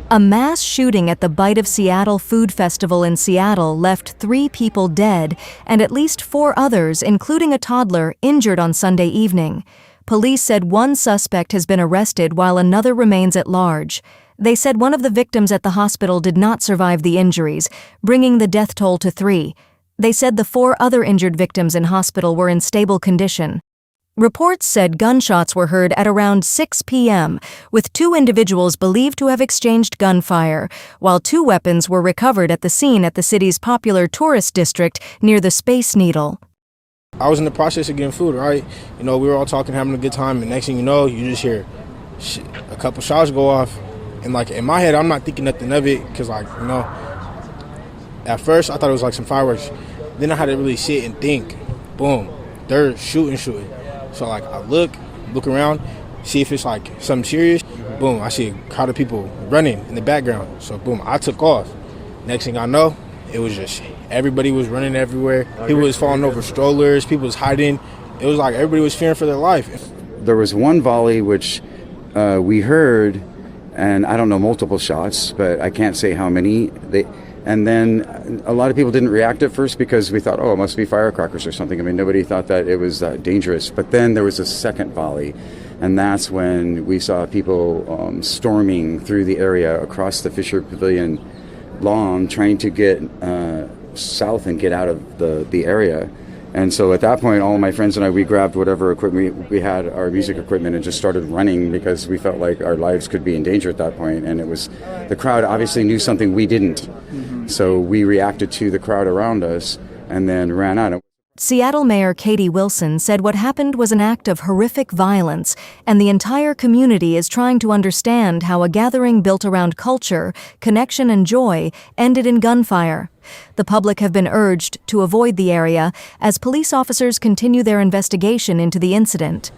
A mass shooting at the Bite of Seattle Food Festival in Seattle left 3 people dead and at least 4 others, including a toddler, injured on Sunday evening. Police said one suspect has been arrested while another remains at large. They said one of the victims at the hospital did not survive the injuries, bringing the death toll to 3. They said the 4 other injured victims in hospital were in stable condition. Reports said gunshots were heard at around 6 p.m., with 2 individuals believed to have exchanged gunfire, while 2 weapons were recovered at the scene at the city's popular tourist district near the Space Needle. I was in the process of getting food, right? We were all talking, having a good time, and next thing you know, you just hear a couple shots go off. And, in my head, I'm not thinking nothing of it because, at first I thought it was some fireworks. Then I had to really sit and think. Boom, they're shooting. So, I look around, see if it's, something serious. Boom, I see a crowd of people running in the background. So, boom, I took off. Next thing I know, it was just everybody was running everywhere. People was falling over strollers. People was hiding. It was like everybody was fearing for their life. There was one volley which we heard, and I don't know, multiple shots, but I can't say how many. And then a lot of people didn't react at first because we thought, it must be firecrackers or something. I mean, nobody thought that it was dangerous. But then there was a second volley, and that's when we saw people storming through the area across the Fisher Pavilion lawn, trying to get south and get out of the area. And so at that point, all my friends and I, we grabbed whatever equipment we had, our music equipment, and just started running because we felt like our lives could be in danger at that point. And it was, the crowd obviously knew something we didn't. Mm-hmm. So we reacted to the crowd around us and then ran out. Seattle Mayor Katie Wilson said what happened was an act of horrific violence, and the entire community is trying to understand how a gathering built around culture, connection, and joy ended in gunfire. The public have been urged to avoid the area as police officers continue their investigation into the incident.